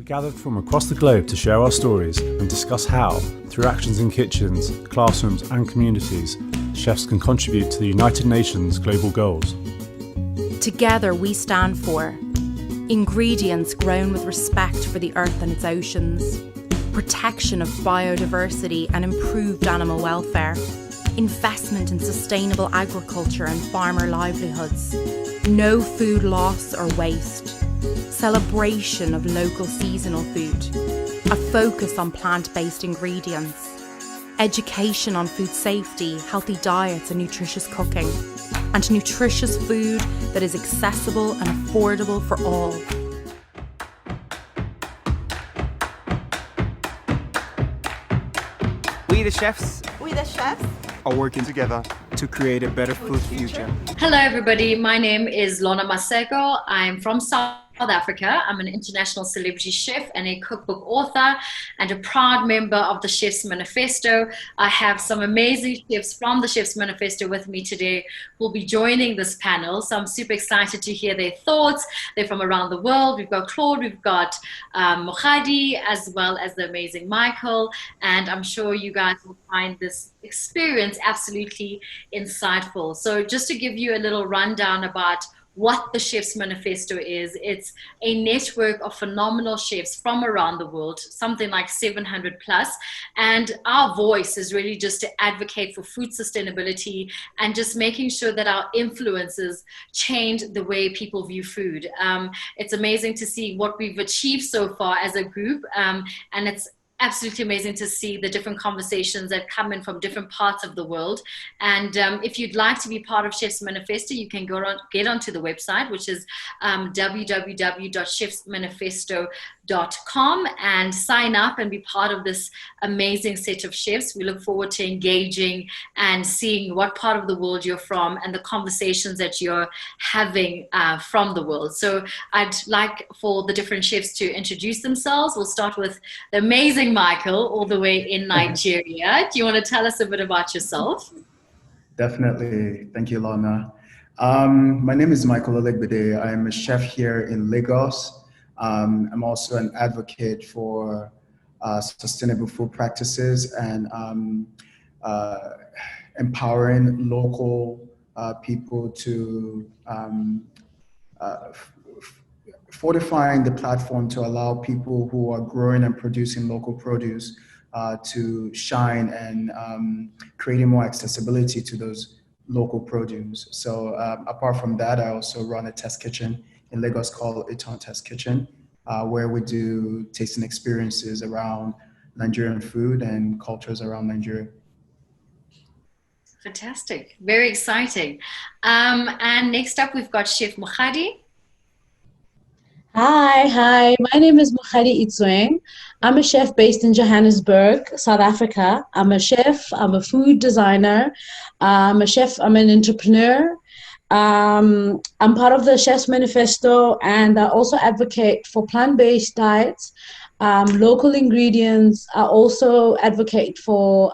gathered from across the globe to share our stories and discuss how, through actions in kitchens, classrooms and communities, chefs can contribute to the United Nations global goals. Together we stand for ingredients grown with respect for the earth and its oceans, protection of biodiversity and improved animal welfare, investment in sustainable agriculture and farmer livelihoods, no food loss or waste, celebration of local seasonal food, a focus on plant-based ingredients, education on food safety, healthy diets and nutritious cooking, and nutritious food that is accessible and affordable for all. We the chefs are working together to create a better food future. Hello everybody, my name is Lona Masego. I'm from South Africa. I'm an international celebrity chef and a cookbook author and a proud member of the Chefs Manifesto. I have some amazing chefs from the Chefs Manifesto with me today who will be joining this panel. So I'm super excited to hear their thoughts. They're from around the world. We've got Claude, we've got Mohadi, as well as the amazing Michael. And I'm sure you guys will find this experience absolutely insightful. So just to give you a little rundown about what the Chefs Manifesto is, it's a network of phenomenal chefs from around the world, something like 700 plus. And our voice is really just to advocate for food sustainability and just making sure that our influences change the way people view food. It's amazing to see what we've achieved so far as a group, and it's absolutely amazing to see the different conversations that come in from different parts of the world. And if you'd like to be part of Chefs Manifesto, you can get onto the website, which is www.chefsmanifesto.com, and sign up and be part of this amazing set of chefs. We look forward to engaging and seeing what part of the world you're from and the conversations that you're having from the world. So I'd like for the different chefs to introduce themselves. We'll start with the amazing Michael, all the way in Nigeria. Do you want to tell us a bit about yourself? Definitely. Thank you, Lana. My name is Michael Olegbede. I'm a chef here in Lagos. I'm also an advocate for sustainable food practices and empowering local people to fortifying the platform to allow people who are growing and producing local produce to shine and creating more accessibility to those local produce. So apart from that, I also run a test kitchen in Lagos called Eton Test Kitchen, where we do tasting experiences around Nigerian food and cultures around Nigeria. Fantastic, very exciting. And next up, we've got Chef Mohadi. Hi. My name is Mohadi Itsweng. I'm a chef based in Johannesburg, South Africa. I'm a chef, I'm a food designer, I'm a chef, I'm an entrepreneur. I'm part of the Chefs Manifesto, and I also advocate for plant-based diets, local ingredients. I also advocate for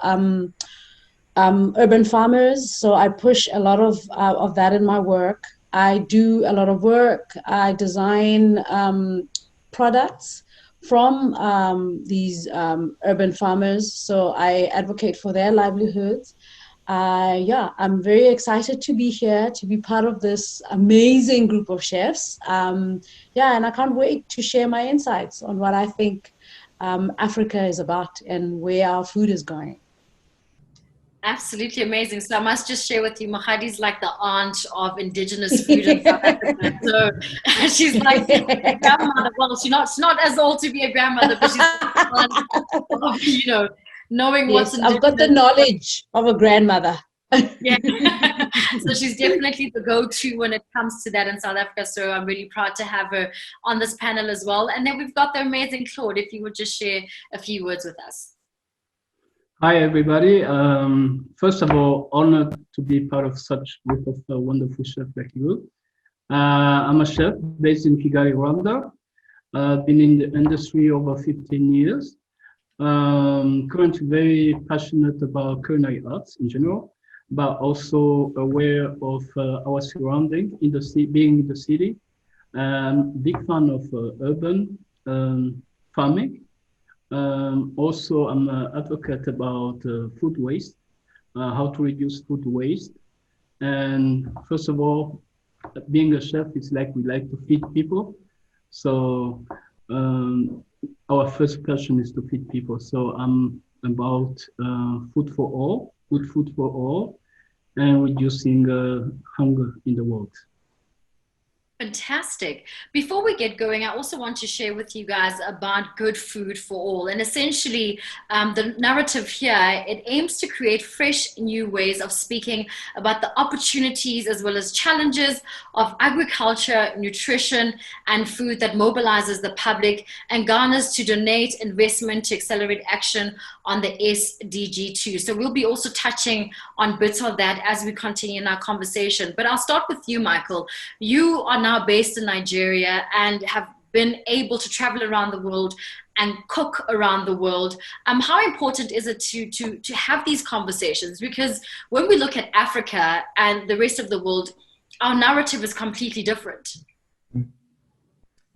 urban farmers, so I push a lot of that in my work. I do a lot of work. I design products from these urban farmers, so I advocate for their livelihoods. I'm very excited to be here, to be part of this amazing group of chefs. And I can't wait to share my insights on what I think Africa is about and where our food is going. Absolutely amazing. So I must just share with you, Mohadi's like the aunt of indigenous food in South Africa. So she's like a grandmother. Well, she's not as old to be a grandmother, but she's knowing what's indigenous. I've got the knowledge of a grandmother. Yeah. So she's definitely the go-to when it comes to that in South Africa. So I'm really proud to have her on this panel as well. And then we've got the amazing Claude, if you would just share a few words with us. Hi, everybody. First of all, honored to be part of such group of wonderful chefs like you. I'm a chef based in Kigali, Rwanda. Been in the industry over 15 years. Currently very passionate about culinary arts in general, but also aware of our surrounding being in the city. Big fan of urban farming. Also, I'm an advocate about food waste, how to reduce food waste. And first of all, being a chef is like we like to feed people. So our first passion is to feed people. So I'm about food for all, good food for all, and reducing hunger in the world. Fantastic. Before we get going, I also want to share with you guys about good food for all. And essentially, the narrative here, it aims to create fresh, new ways of speaking about the opportunities as well as challenges of agriculture, nutrition, and food that mobilizes the public and garners to donate investment to accelerate action on the SDG2. So we'll be also touching on bits of that as we continue in our conversation. But I'll start with you, Michael. You are now based in Nigeria and have been able to travel around the world and cook around the world. How important is it to have these conversations? Because when we look at Africa and the rest of the world, our narrative is completely different.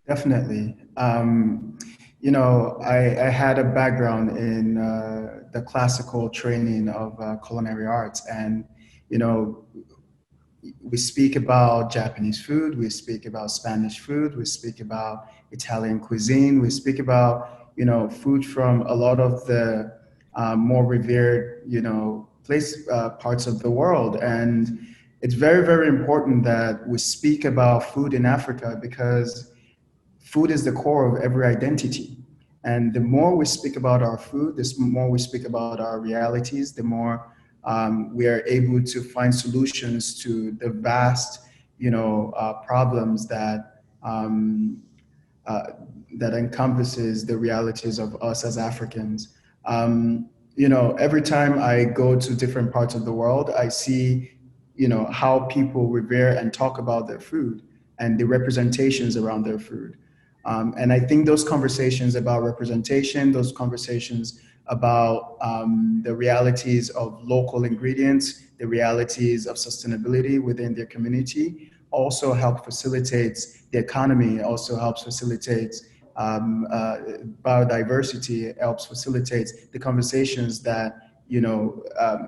Definitely. You know, I had a background in the classical training of culinary arts, and, you know, we speak about Japanese food, we speak about Spanish food, we speak about Italian cuisine, we speak about, you know, food from a lot of the more revered, you know, parts of the world. And it's very, very important that we speak about food in Africa, because food is the core of every identity. And the more we speak about our food, the more we speak about our realities, the more we are able to find solutions to the vast, you know, problems that that encompasses the realities of us as Africans. You know, every time I go to different parts of the world, I see, you know, how people revere and talk about their food and the representations around their food. And I think those conversations about representation, those conversations about the realities of local ingredients, the realities of sustainability within their community also help facilitate the economy, also helps facilitate biodiversity, helps facilitate the conversations that, you know,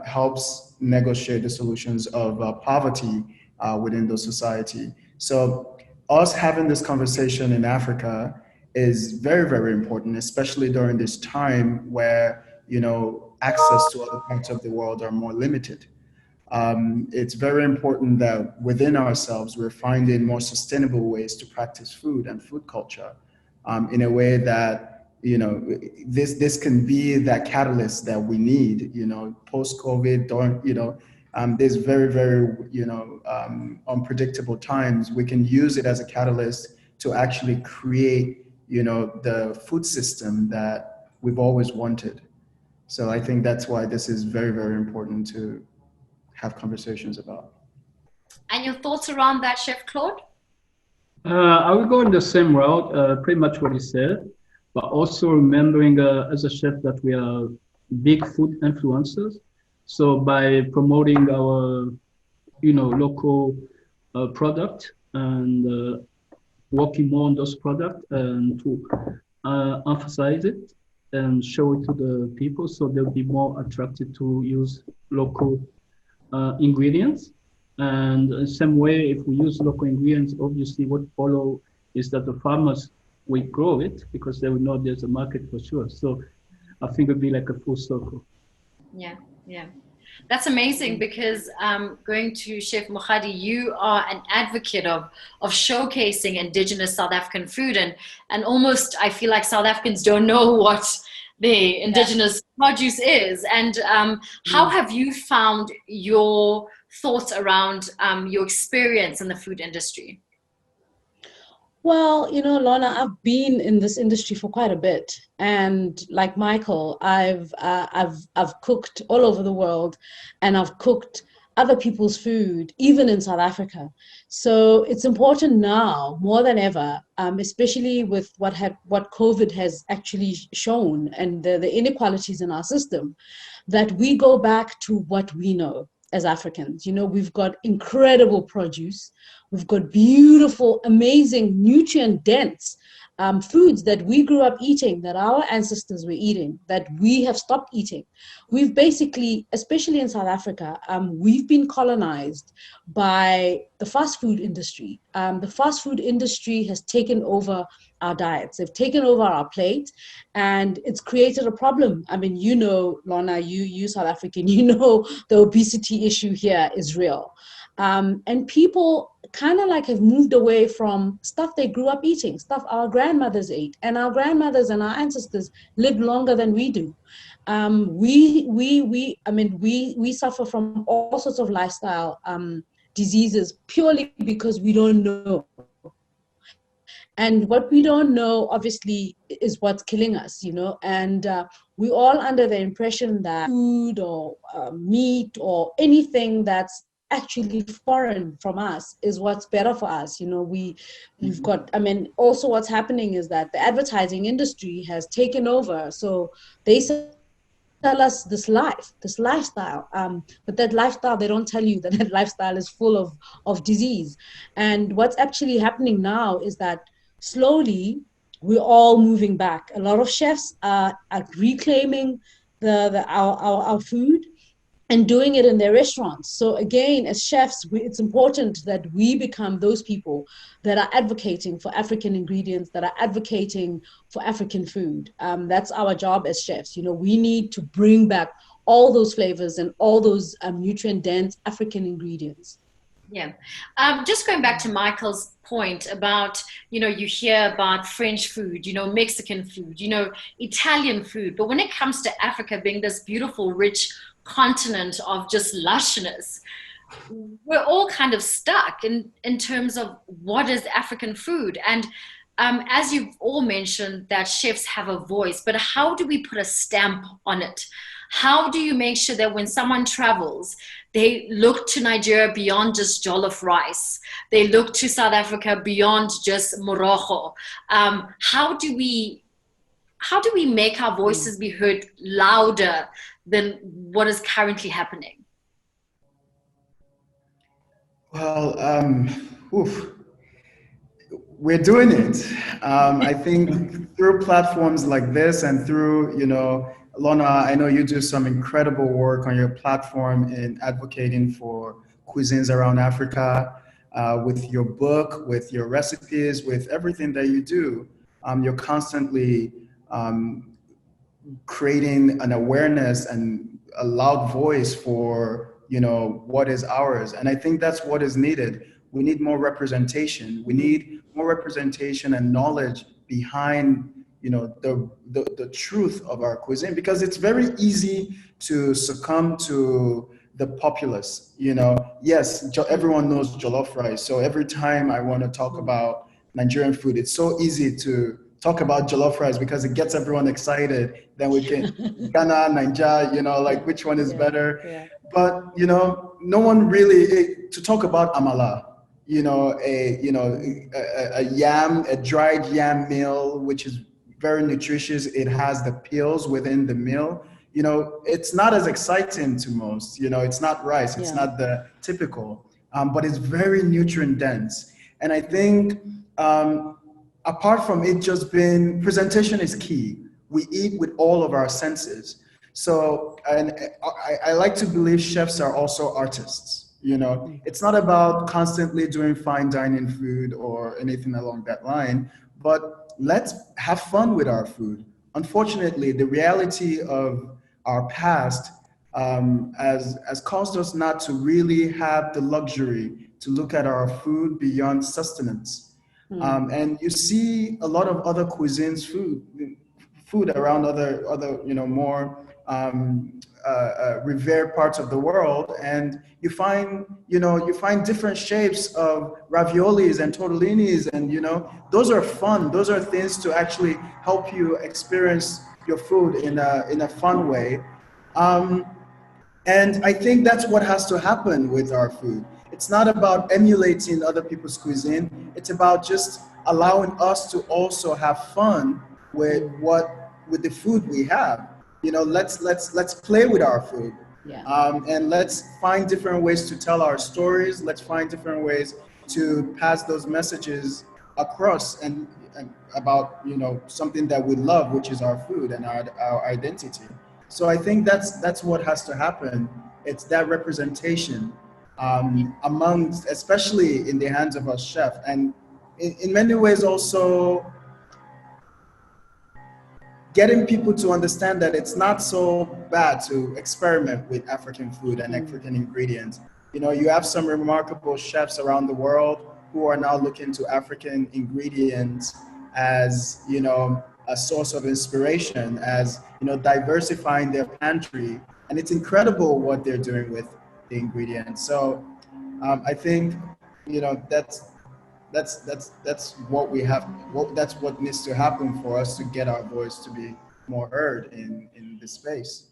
helps negotiate the solutions of poverty within those society. So us having this conversation in Africa is very, very important, especially during this time where, you know, access to other parts of the world are more limited. It's very important that within ourselves, we're finding more sustainable ways to practice food and food culture in a way that, you know, this can be that catalyst that we need, you know, post-COVID, during, you know, there's very, very, you know, unpredictable times. We can use it as a catalyst to actually create, you know, the food system that we've always wanted. So I think that's why this is very, very important to have conversations about. And your thoughts around that, Chef Claude? I will go in the same route, pretty much what he said, but also remembering as a chef that we are big food influencers. So by promoting our, you know, local product and working more on those products and to emphasize it and show it to the people, so they'll be more attracted to use local ingredients. And in the same way, if we use local ingredients, obviously what follow is that the farmers will grow it because they will know there's a market for sure. So I think it'll be like a full circle. Yeah, yeah. That's amazing, because going to Chef Mohadi, you are an advocate of showcasing indigenous South African food, and almost I feel like South Africans don't know what the indigenous produce is. And how have you found your thoughts around your experience in the food industry? Well, you know, Lorna, I've been in this industry for quite a bit, and like Michael, I've cooked all over the world, and I've cooked other people's food, even in South Africa. So it's important now more than ever, especially with what COVID has actually shown and the inequalities in our system, that we go back to what we know as Africans. You know, we've got incredible produce. We've got beautiful, amazing, nutrient-dense foods that we grew up eating, that our ancestors were eating, that we have stopped eating. We've basically, especially in South Africa, we've been colonized by the fast food industry. The fast food industry has taken over our diets. They've taken over our plate, and it's created a problem. I mean, you know, Lorna, you South African, you know the obesity issue here is real. And people kind of like have moved away from stuff they grew up eating, stuff our grandmothers ate, and our grandmothers and our ancestors lived longer than we do. We suffer from all sorts of lifestyle diseases purely because we don't know. And what we don't know, obviously, is what's killing us, you know. And we're all under the impression that food or meat or anything that's actually foreign from us is what's better for us. You know, we've got, I mean, also what's happening is that the advertising industry has taken over. So they tell us this lifestyle, but that lifestyle, they don't tell you that that lifestyle is full of disease. And what's actually happening now is that slowly we're all moving back. A lot of chefs are reclaiming our food and doing it in their restaurants. So again, as chefs, it's important that we become those people that are advocating for African ingredients, that are advocating for African food. That's our job as chefs. You know, we need to bring back all those flavors and all those nutrient-dense African ingredients. Yeah. Just going back to Michael's point about, you know, you hear about French food, you know, Mexican food, you know, Italian food. But when it comes to Africa being this beautiful, rich continent of just lushness, we're all kind of stuck in terms of what is African food. And as you've all mentioned, that chefs have a voice, but how do we put a stamp on it? How do you make sure that when someone travels, they look to Nigeria beyond just jollof rice? They look to South Africa beyond just morojo. How do we make our voices be heard louder than what is currently happening? Well, we're doing it. I think through platforms like this and through, you know, Lorna, I know you do some incredible work on your platform in advocating for cuisines around Africa, with your book, with your recipes, with everything that you do. You're constantly creating an awareness and a loud voice for, you know, what is ours. And I think that's what is needed. We need more representation. We need more representation and knowledge behind, you know, the truth of our cuisine, because it's very easy to succumb to the populace. You know, yes, everyone knows jollof rice. So every time I want to talk about Nigerian food, it's so easy to talk about jollof rice because it gets everyone excited. Then we can Ghana, Nigeria, you know, like which one is better. Yeah. But, you know, no one really, to talk about amala, you know, a yam, a dried yam meal, which is very nutritious. It has the peels within the meal. You know, it's not as exciting to most. You know, it's not rice. It's not the typical, but it's very nutrient dense. And I think apart from it just being, presentation is key. We eat with all of our senses. So, and I like to believe chefs are also artists. You know, it's not about constantly doing fine dining food or anything along that line, but let's have fun with our food. Unfortunately, the reality of our past has caused us not to really have the luxury to look at our food beyond sustenance. And you see a lot of other cuisines, food around other you know, more revered parts of the world, and you find different shapes of raviolis and tortellinis, and you know, those are fun. Those are things to actually help you experience your food in a fun way. And I think that's what has to happen with our food. It's not about emulating other people's cuisine. It's about just allowing us to also have fun with the food we have. You know, let's play with our food. And let's find different ways to tell our stories. Let's find different ways to pass those messages across and about, you know, something that we love, which is our food and our identity. So I think that's what has to happen. It's that representation amongst, especially in the hands of a chef, and in many ways also getting people to understand that it's not so bad to experiment with African food and African ingredients. You know, you have some remarkable chefs around the world who are now looking to African ingredients as, you know, a source of inspiration, as, you know, diversifying their pantry. And it's incredible what they're doing with the ingredients. So I think, you know, that's what we have. That's what needs to happen for us to get our voice to be more heard in this space.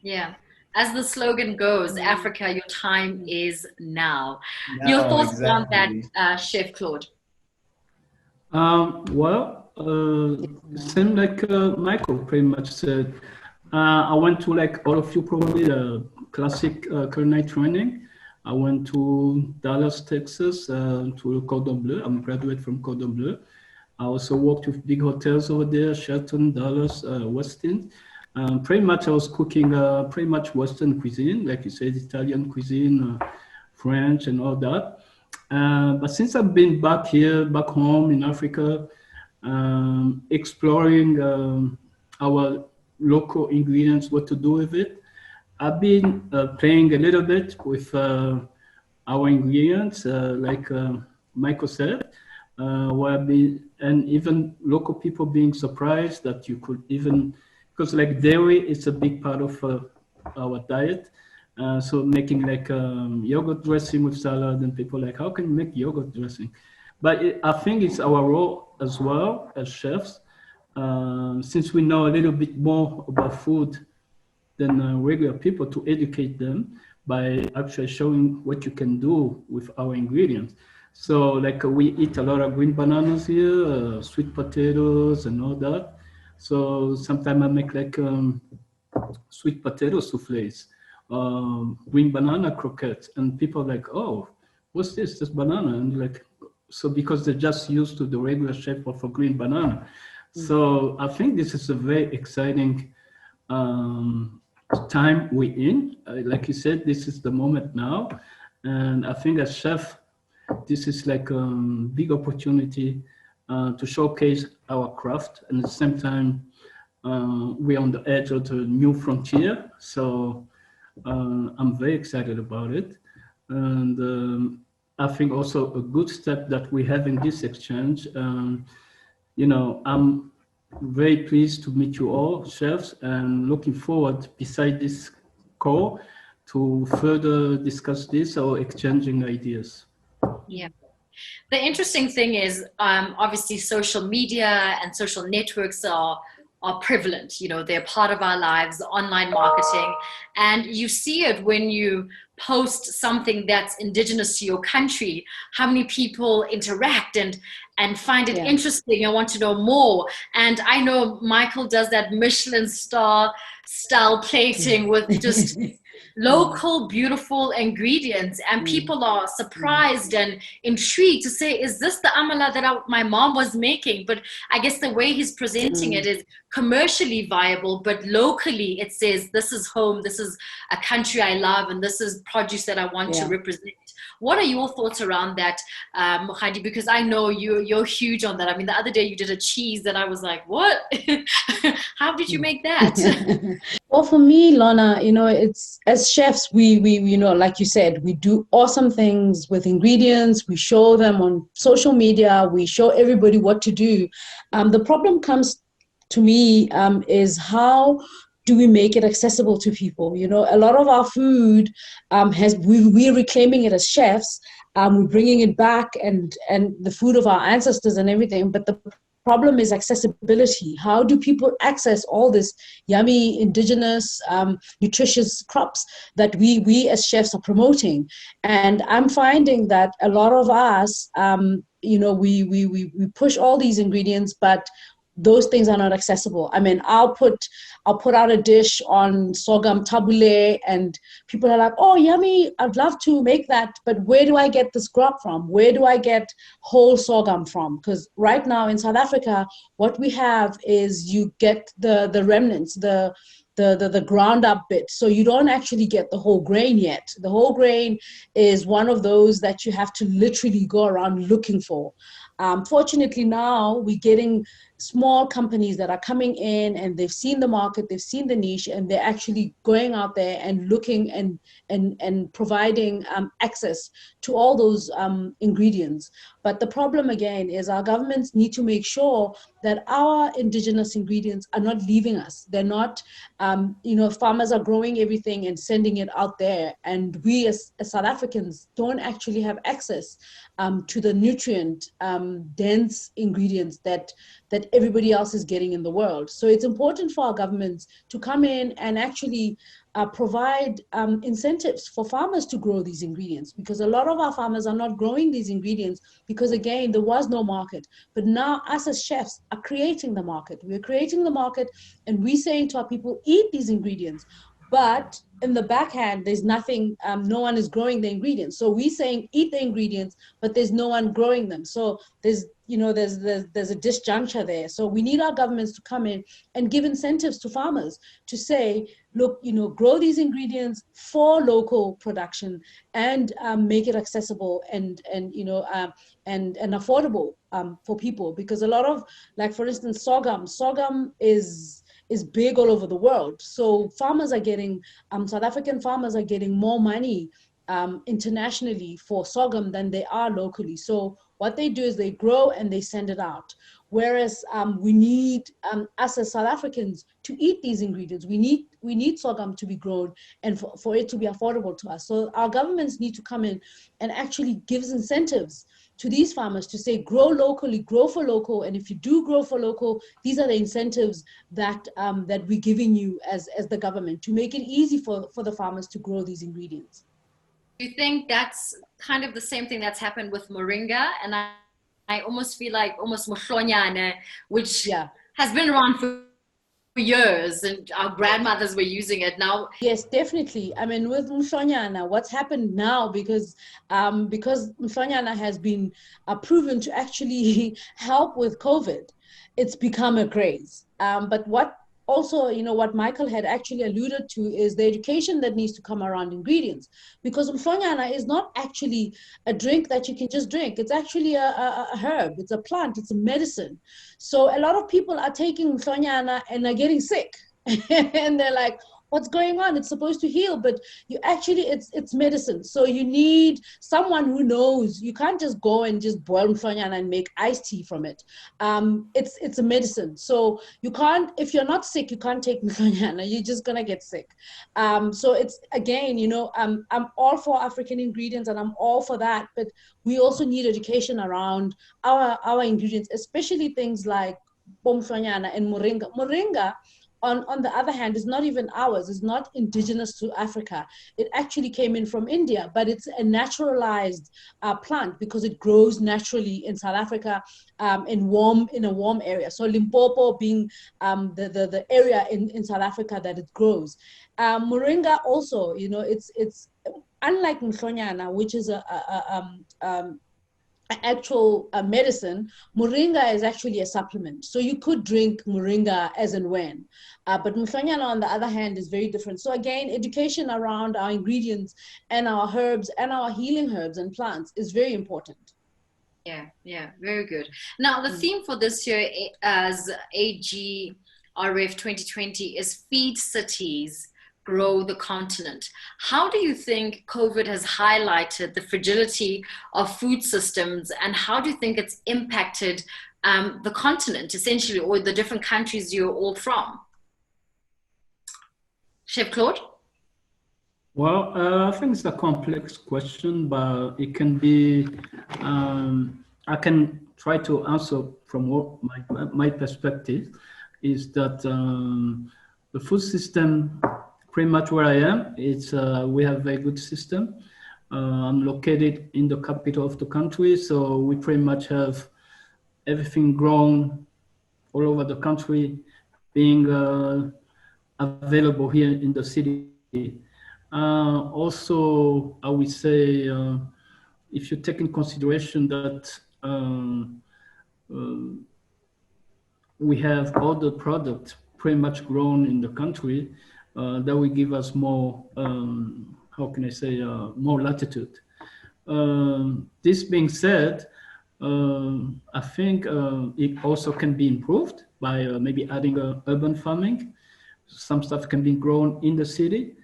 Yeah. As the slogan goes, Africa, your time is now. Now, Your thoughts on exactly. that, Chef Claude? Same like Michael pretty much said. I went to, like all of you probably, classic culinary training. I went to Dallas, Texas, to Cordon Bleu. I'm a graduate from Cordon Bleu. I also worked with big hotels over there, Sheraton, Dallas, Westin. Pretty much I was cooking pretty much Western cuisine, like you said, Italian cuisine, French and all that. But since I've been back here, back home in Africa, exploring our local ingredients, what to do with it, I've been playing a little bit with our ingredients, like Michael said, and even local people being surprised that you could even, because like dairy is a big part of our diet. So making like yogurt dressing with salad, and people like, how can you make yogurt dressing? But I think it's our role as well as chefs, since we know a little bit more about food than regular people, to educate them by actually showing what you can do with our ingredients. So like we eat a lot of green bananas here, sweet potatoes and all that. So sometimes I make like sweet potato soufflés, green banana croquettes, and people are like, oh, what's this? This banana? And like, so because they're just used to the regular shape of a green banana. So I think this is a very exciting time we're in. Like you said, this is the moment now. And I think as chef, this is like a big opportunity to showcase our craft. And at the same time, we're on the edge of the new frontier. So I'm very excited about it. And I think also a good step that we have in this exchange, you know, I'm very pleased to meet you all, chefs, and looking forward, beside this call, to further discuss this or exchanging ideas. Yeah. The interesting thing is, obviously, social media and social networks are prevalent. You know, they're part of our lives, online marketing, and you see it when you post something that's indigenous to your country, how many people interact and find it interesting and want to know more. And I know Michael does that Michelin star style plating with just local beautiful ingredients, and people are surprised and intrigued to say, is this the amala that my mom was making? But I guess the way he's presenting it is commercially viable, but locally it says, this is home, this is a country I love, and this is produce that I want to represent. What are your thoughts around that, Mohadi? Because I know you're huge on that. I mean, the other day you did a cheese that I was like, what? How did you make that? Well, for me, Lorna, you know, it's, as chefs, we you know, like you said, we do awesome things with ingredients. We show them on social media. We show everybody what to do. The problem comes to me is how do we make it accessible to people? You know, a lot of our food we're reclaiming it as chefs. We're bringing it back and the food of our ancestors and everything. But the problem is accessibility. How do people access all this yummy, indigenous, nutritious crops that we as chefs are promoting? And I'm finding that a lot of us, you know, we push all these ingredients, but those things are not accessible. I mean, I'll put out a dish on sorghum tabbouleh, and people are like, oh, yummy, I'd love to make that, but where do I get this crop from? Where do I get whole sorghum from? Because right now in South Africa, what we have is you get the remnants, the ground up bit. So you don't actually get the whole grain yet. The whole grain is one of those that you have to literally go around looking for. Fortunately now we're getting small companies that are coming in, and they've seen the market, they've seen the niche, and they're actually going out there and looking and providing access to all those ingredients. But the problem again is our governments need to make sure that our indigenous ingredients are not leaving us. They're not, farmers are growing everything and sending it out there, and we as South Africans don't actually have access to the nutrient dense ingredients that everybody else is getting in the world. So it's important for our governments to come in and actually provide incentives for farmers to grow these ingredients, because a lot of our farmers are not growing these ingredients because, again, there was no market. But now us as chefs are creating the market. We're creating the market, and we're saying to our people, eat these ingredients. But in the backhand, there's nothing, no one is growing the ingredients. So we're saying eat the ingredients, but there's no one growing them. So there's a disjuncture there. So we need our governments to come in and give incentives to farmers to say, look, grow these ingredients for local production, and make it accessible and affordable for people. Because a lot of, like, for instance, sorghum is big all over the world. So farmers are getting, South African farmers are getting more money internationally for sorghum than they are locally. So what they do is they grow and they send it out. Whereas we need us as South Africans to eat these ingredients. We need sorghum to be grown and for it to be affordable to us. So our governments need to come in and actually give incentives to these farmers to say, grow locally, grow for local. And if you do grow for local, these are the incentives that we're giving you as the government to make it easy for the farmers to grow these ingredients. Do you think that's kind of the same thing that's happened with moringa? And I almost feel like almost mohlonyane, which has been around for years, and our grandmothers were using it now. Yes, definitely. I mean, with mhlonyana, what's happened now, because mhlonyana has been proven to actually help with COVID, it's become a craze. But what also, what Michael had actually alluded to is the education that needs to come around ingredients, because mhlonyana is not actually a drink that you can just drink. It's actually a herb. It's a plant. It's a medicine. So a lot of people are taking mhlonyana and are getting sick, and they're like, what's going on? It's supposed to heal, but it's medicine. So you need someone who knows. You can't just go and just boil mhlonyana and make iced tea from it. It's a medicine. So you can't, if you're not sick, you can't take mhlonyana. You're just gonna get sick. So it's, again, I'm all for African ingredients and I'm all for that, but we also need education around our ingredients, especially things like mhlonyana and moringa. Moringa, on the other hand, is not even ours. It's not indigenous to Africa. It actually came in from India, but it's a naturalized plant because it grows naturally in South Africa in a warm area. So Limpopo being the area in South Africa that it grows. Moringa also, it's unlike mhlonyana, which is actual medicine. Moringa is actually a supplement. So you could drink moringa as and when. But mhlonyana, on the other hand, is very different. So again, education around our ingredients and our herbs and our healing herbs and plants is very important. Yeah, very good. Now, the theme for this year as AGRF 2020 is Feed Cities, Grow the Continent. How do you think COVID has highlighted the fragility of food systems, and how do you think it's impacted the continent, essentially, or the different countries you're all from? Chef Claude? Well, I think it's a complex question, but it can be, I can try to answer from what my perspective is that the food system, pretty much where I am, we have a very good system. I'm located in the capital of the country, so we pretty much have everything grown all over the country being available here in the city. Also, I would say, if you take in consideration that we have all the products pretty much grown in the country, that will give us more, how can I say, more latitude. This being said, I think it also can be improved by maybe adding urban farming. Some stuff can be grown in the city.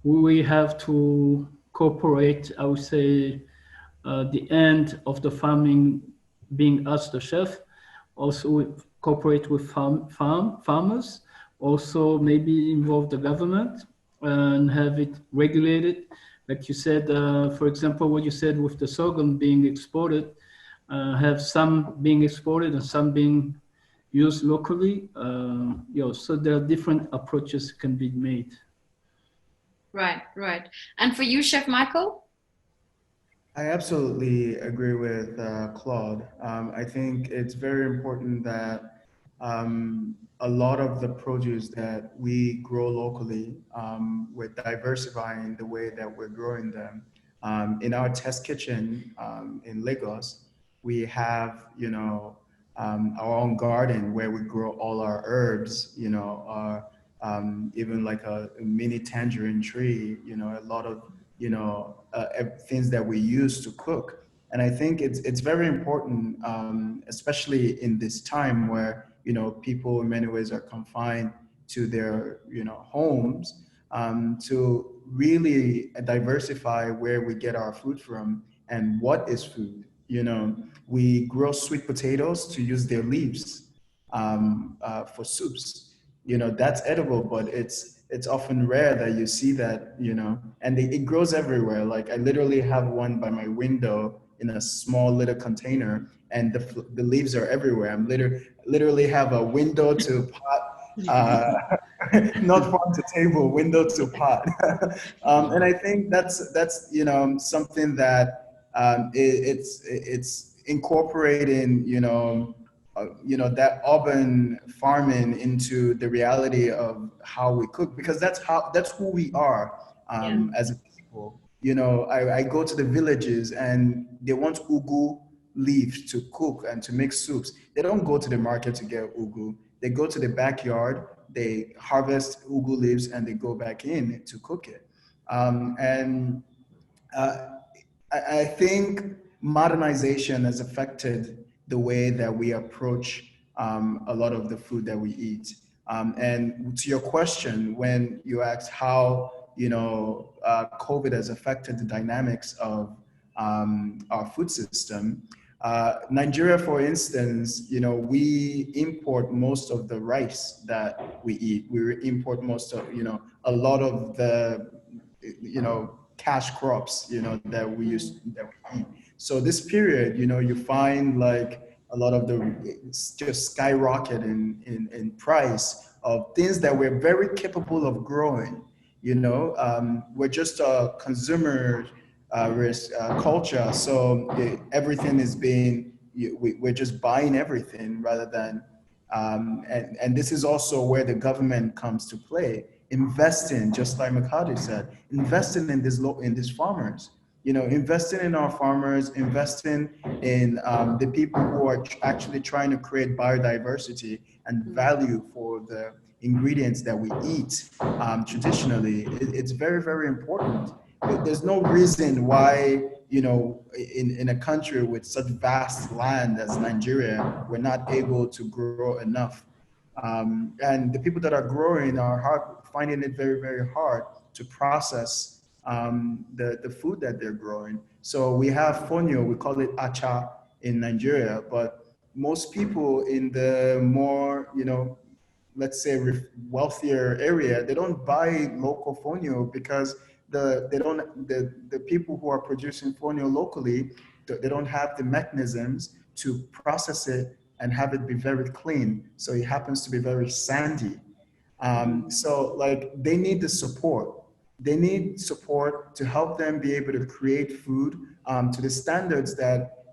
We have to cooperate, I would say, the end of the farming being us, the chef, also cooperate with farmers, also maybe involve the government and have it regulated. Like you said, for example, what you said with the sorghum being exported, have some being exported and some being used locally. So there are different approaches can be made. Right, right. And for you, Chef Michael? I absolutely agree with Claude. I think it's very important that a lot of the produce that we grow locally, we're diversifying the way that we're growing them. In our test kitchen in Lagos, we have, our own garden where we grow all our herbs, our, even like a mini tangerine tree, a lot of things that we use to cook. And I think it's very important, especially in this time where people in many ways are confined to their homes, to really diversify where we get our food from and what is food. We grow sweet potatoes to use their leaves for soups. That's edible, but it's often rare that you see that, and it grows everywhere. Like I literally have one by my window in a small little container, and the leaves are everywhere. I'm literally have a window to pot, not farm to table, window to pot. And I think that's something that it's incorporating, that urban farming into the reality of how we cook, because that's who we are as a people. I go to the villages and they want ugu leaves to cook and to make soups. They don't go to the market to get ugu. They go to the backyard, they harvest ugu leaves and they go back in to cook it. I think modernization has affected the way that we approach a lot of the food that we eat. And to your question, when you asked how COVID has affected the dynamics of our food system, Nigeria, for instance, we import most of the rice that we eat. We import most of, a lot of the, cash crops, that we eat. So this period, you find like a lot of it's just skyrocket in price of things that we're very capable of growing. We're just a consumer culture, so everything is we're just buying everything rather than, and this is also where the government comes to play. Investing, just like Mohadi said, investing in these farmers, investing in our farmers, investing in the people who are actually trying to create biodiversity and value for the ingredients that we eat traditionally. It's very, very important. There's no reason why, in a country with such vast land as Nigeria, we're not able to grow enough. And the people that are growing are finding it very, very hard to process the food that they're growing. So we have fonio, we call it acha in Nigeria, but most people in the more, let's say wealthier area, they don't buy local fonio because the people who are producing fonio locally, they don't have the mechanisms to process it and have it be very clean. So it happens to be very sandy. So like they need the support. They need support to help them be able to create food to the standards that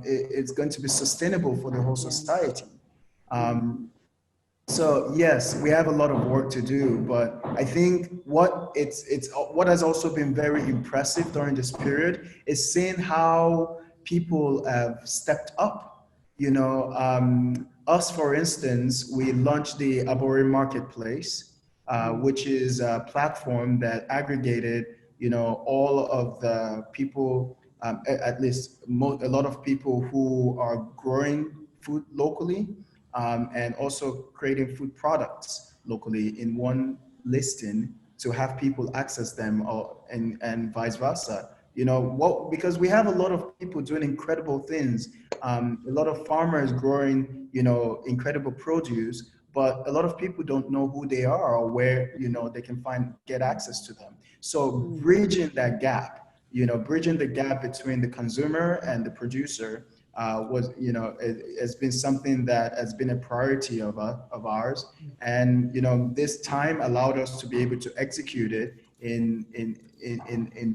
it's going to be sustainable for the whole society. So yes, we have a lot of work to do, but I think what what has also been very impressive during this period is seeing how people have stepped up. You know, us, for instance, we launched the Abore Marketplace, which is a platform that aggregated, you know, all of the people, at least a lot of people who are growing food locally, and also creating food products locally in one listing to have people access them, or and vice versa. You know what? Because we have a lot of people doing incredible things, a lot of farmers growing, you know, incredible produce, but a lot of people don't know who they are or where, you know, they can get access to them. So bridging that gap, you know, bridging the gap between the consumer and the producer, was, you know, it has been something that has been a priority of ours. And, you know, this time allowed us to be able to execute it in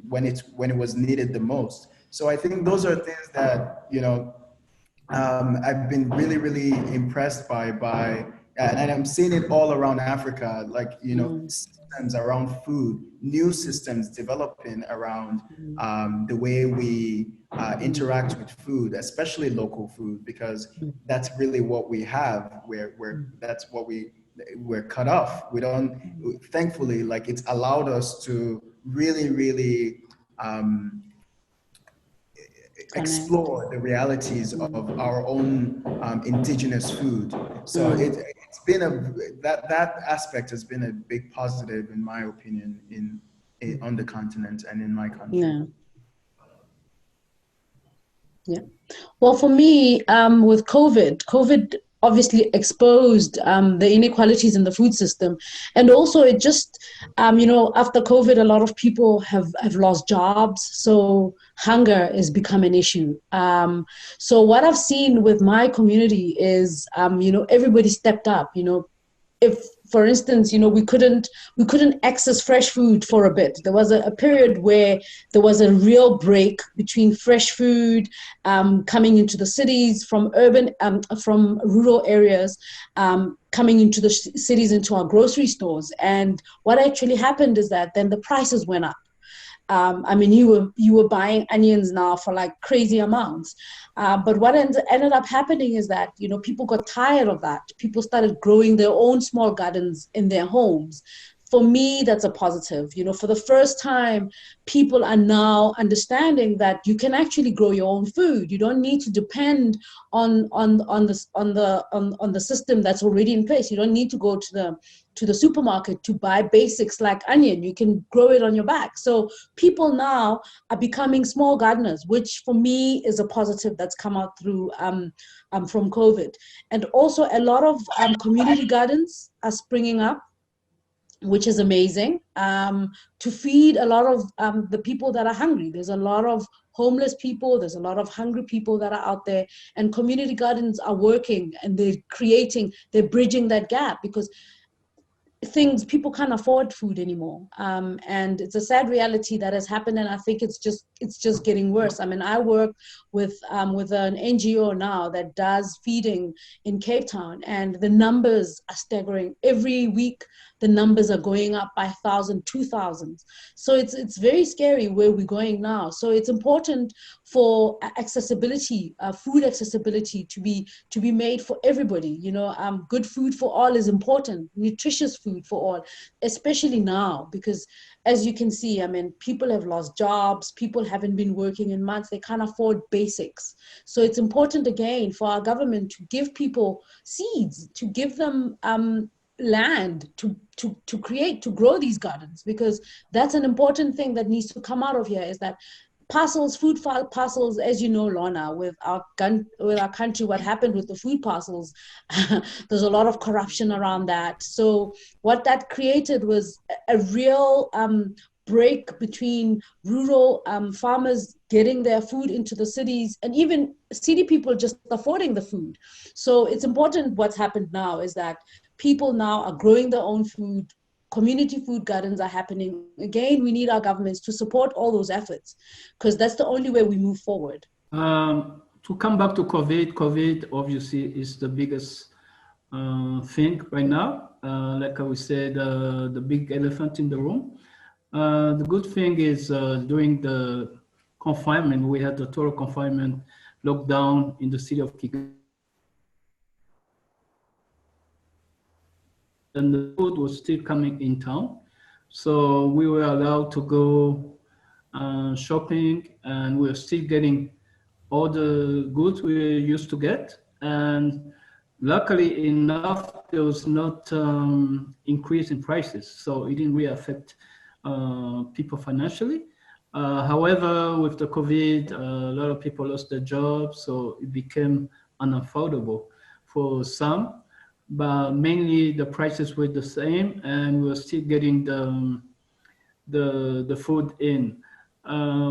when it was needed the most. So I think those are things that, you know, I've been really, really impressed by, and I'm seeing it all around Africa, like, you know, systems around food, new systems developing around the way we interact with food, especially local food, because that's really what we have. That's what we're cut off. We don't, thankfully, like, it's allowed us to really, really explore the realities of our own indigenous food. So it's been that aspect has been a big positive, in my opinion, on the continent and in my country. Yeah. Well, for me, with COVID obviously exposed the inequalities in the food system. And also it just, you know, after COVID, a lot of people have lost jobs. So hunger has become an issue. So what I've seen with my community is, you know, everybody stepped up. You know, if, for instance, you know, we couldn't access fresh food for a bit. There was a period where there was a real break between fresh food coming into the cities from from rural areas, coming into the cities, into our grocery stores. And what actually happened is that then the prices went up. I mean, you were buying onions now for like crazy amounts. But what ended up happening is that, you know, people got tired of that. People started growing their own small gardens in their homes. For me, that's a positive. You know, for the first time, people are now understanding that you can actually grow your own food. You don't need to depend on the system that's already in place. You don't need to go to the supermarket to buy basics like onion. You can grow it on your back. So people now are becoming small gardeners, which for me is a positive that's come out through from COVID. And also a lot of community gardens are springing up, which is amazing, to feed a lot of the people that are hungry. There's a lot of homeless people, there's a lot of hungry people that are out there, and community gardens are working, and they're bridging that gap, because people can't afford food anymore, and it's a sad reality that has happened, and I think it's just getting worse. I mean, I work with an NGO now that does feeding in Cape Town, and the numbers are staggering. Every week the numbers are going up by 1,000, 2,000. So it's very scary where we're going now. So it's important for accessibility, food accessibility, to be made for everybody. You know, good food for all is important. Nutritious food for all, especially now, because as you can see, I mean, people have lost jobs. People haven't been working in months. They can't afford basics. So it's important, again, for our government to give people seeds, to give them land to grow these gardens, because that's an important thing that needs to come out of here, is that food parcels, as you know, Lorna, with our country, what happened with the food parcels, there's a lot of corruption around that. So what that created was a real break between rural farmers getting their food into the cities, and even city people just affording the food. So it's important. What's happened now is that people now are growing their own food. Community food gardens are happening. Again, we need our governments to support all those efforts, because that's the only way we move forward. To come back to COVID obviously is the biggest thing right now. Like I would say, the big elephant in the room. The good thing is during the confinement, we had the total confinement lockdown in the city of Kigali. And the food was still coming in town. So we were allowed to go shopping, and we were still getting all the goods we used to get. And luckily enough, there was not increase in prices, so it didn't really affect people financially. However, with the COVID, a lot of people lost their jobs, so it became unaffordable for some. But mainly the prices were the same, and we were still getting the food in.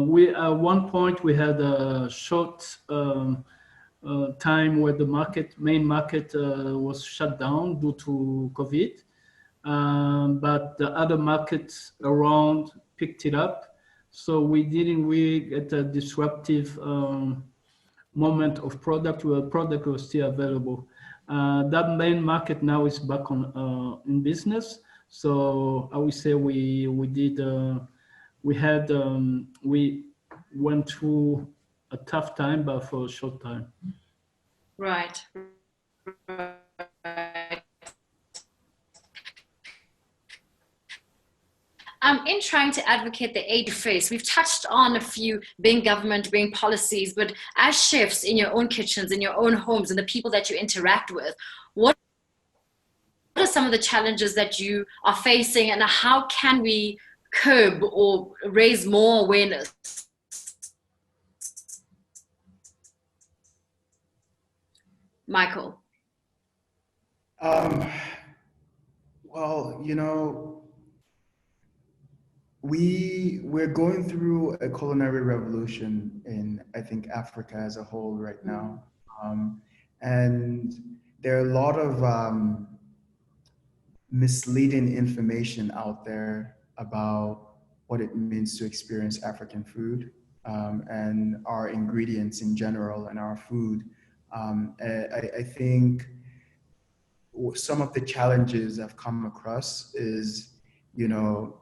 We at one point we had a short time where the main market was shut down due to COVID, but the other markets around picked it up. So we didn't really get a disruptive moment of product where product was still available. That main market now is back on in business. So I would say we went through a tough time, but for a short time. Right. In trying to advocate the aid face, we've touched on a few, being government, being policies, but as chefs in your own kitchens, in your own homes, and the people that you interact with, what are some of the challenges that you are facing, and how can we curb or raise more awareness? Michael. Well, you know, we're going through a culinary revolution in, I think, Africa as a whole right now, and there are a lot of misleading information out there about what it means to experience African food, and our ingredients in general and our food. I think some of the challenges I've come across is, you know,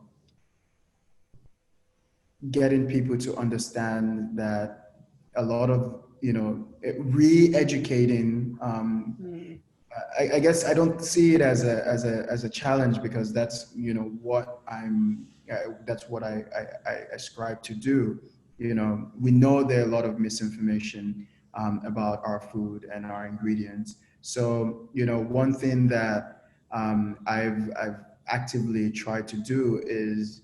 getting people to understand that a lot of, you know, re-educating, I guess I don't see it as a challenge, because that's, you know, what that's what I strive to do. You know, we know there are a lot of misinformation about our food and our ingredients. So, you know, one thing that I've actively tried to do is,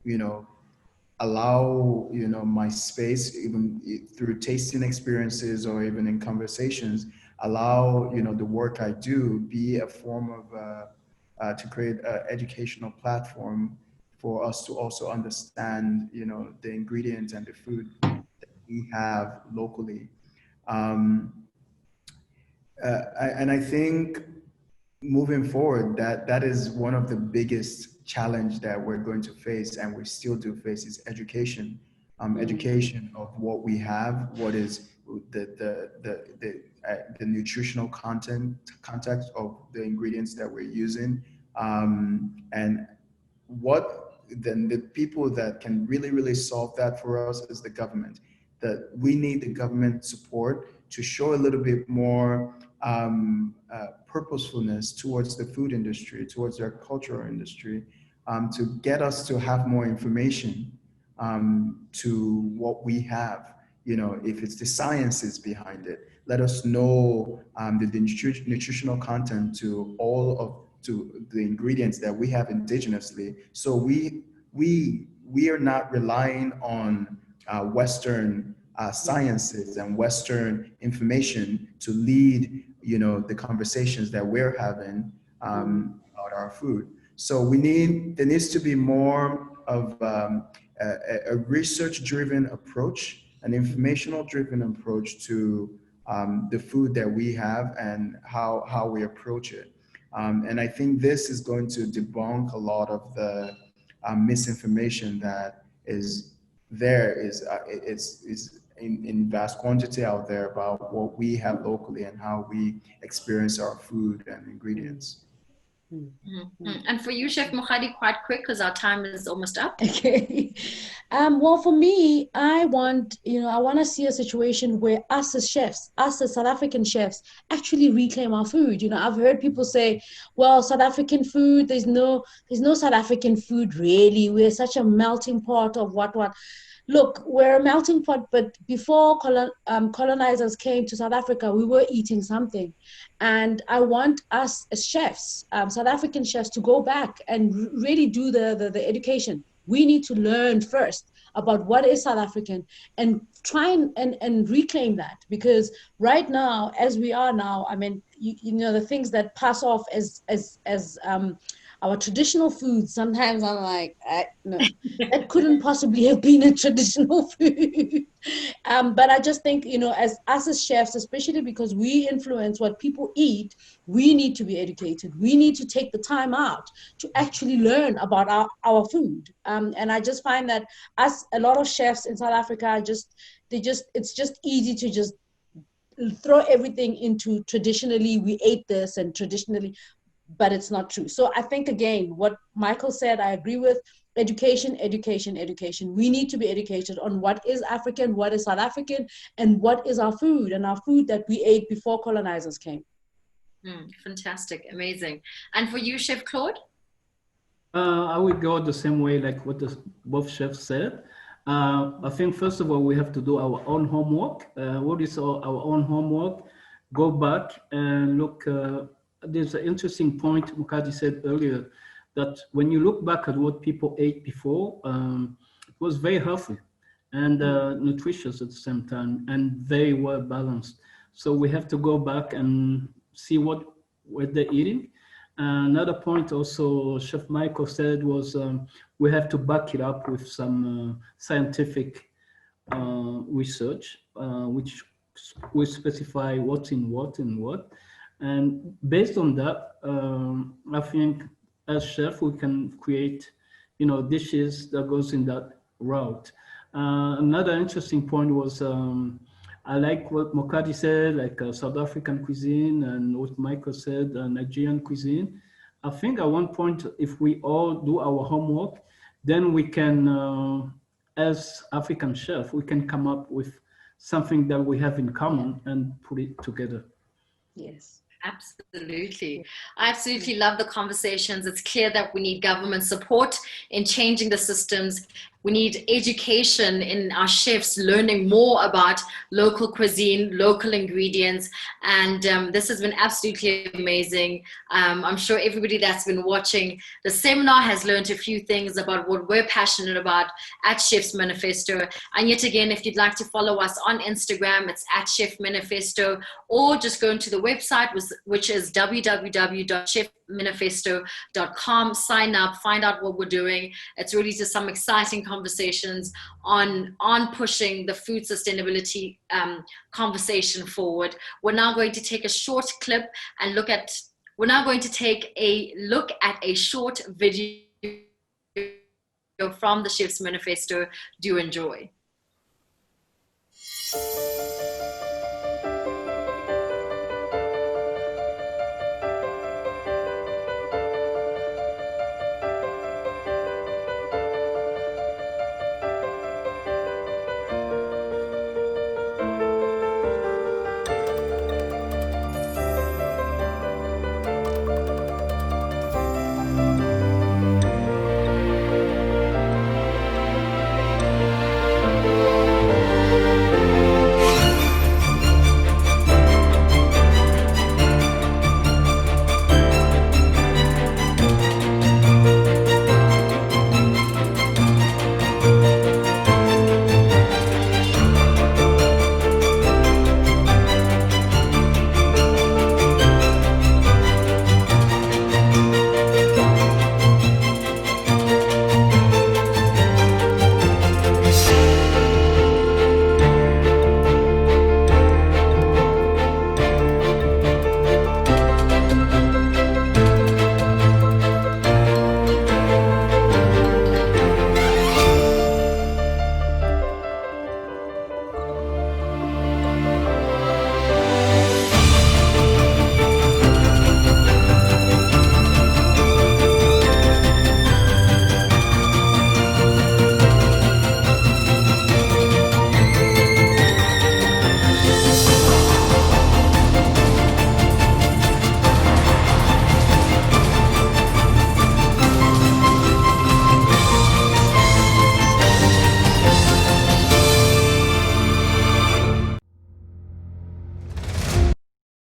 you know, allow, you know, my space, even through tasting experiences or even in conversations, allow, you know, the work I do be a form of to create an educational platform for us to also understand, you know, the ingredients and the food that we have locally. And I think moving forward, that is one of the biggest challenge that we're going to face, and we still do face, is education. Education of what we have, what is the nutritional context of the ingredients that we're using, and what then the people that can really solve that for us is the government. That we need the government support to show a little bit more purposefulness towards the food industry, towards their cultural industry, to get us to have more information to what we have. You know, if it's the sciences behind it, let us know the nutritional content to the ingredients that we have indigenously. So we are not relying on Western sciences and Western information to lead, you know, the conversations that we're having about our food. So there needs to be more of a research-driven approach, an informational-driven approach to the food that we have and how we approach it. And I think this is going to debunk a lot of the misinformation that is there. in vast quantity out there about what we have locally and how we experience our food and ingredients. And for you, Chef Mohadi, quite quick because our time is almost up. Okay. Well, for me, I want to see a situation where us as chefs, us as South African chefs, actually reclaim our food. I've heard people say, well, South African food, there's no South African food really. We're such a melting pot of what. Look, we're a melting pot, but before colonizers came to South Africa, we were eating something. And I want us as chefs, South African chefs, to go back and really do the education. We need to learn first about what is South African and try and reclaim that. Because right now, as we are now, I mean, the things that pass off as our traditional foods, sometimes I'm like, no, that couldn't possibly have been a traditional food. But I just think, as us as chefs, especially because we influence what people eat, we need to be educated. We need to take the time out to actually learn about our food. And I just find that a lot of chefs in South Africa, it's just easy to just throw everything into traditionally, we ate this and traditionally, but it's not true. So I think, again, what Michael said, I agree with. Education. We need to be educated on what is African, what is South African, and what is our food, and our food that we ate before colonizers came. Fantastic, amazing. And for you, Chef Claude? I would go the same way like what both chefs said. I think, first of all, we have to do our own homework. What is our own homework? Go back and look. There's an interesting point Mohadi said earlier, that when you look back at what people ate before, it was very healthy and nutritious at the same time and very well balanced. So we have to go back and see what they're eating. Another point also Chef Michael said was we have to back it up with some scientific research, which will specify what's in what and what. And based on that, I think as chef, we can create, dishes that goes in that route. Another interesting point was, I like what Mohadi said, like South African cuisine, and what Michael said, Nigerian cuisine. I think at one point, if we all do our homework, then we can, as African chef, we can come up with something that we have in common and put it together. Yes. Absolutely. I absolutely love the conversations. It's clear that we need government support in changing the systems. We need education in our chefs learning more about local cuisine, local ingredients. And this has been absolutely amazing. I'm sure everybody that's been watching the seminar has learned a few things about what we're passionate about at Chefs Manifesto. And yet again, if you'd like to follow us on Instagram, it's at Chef Manifesto, or just go into the website, which is www.chefmanifesto.com. Sign up, find out what we're doing. It's really just some exciting conversations on pushing the food sustainability conversation forward. We're now going to take a short clip and we're now going to take a look at a short video from the Chefs Manifesto. Do enjoy.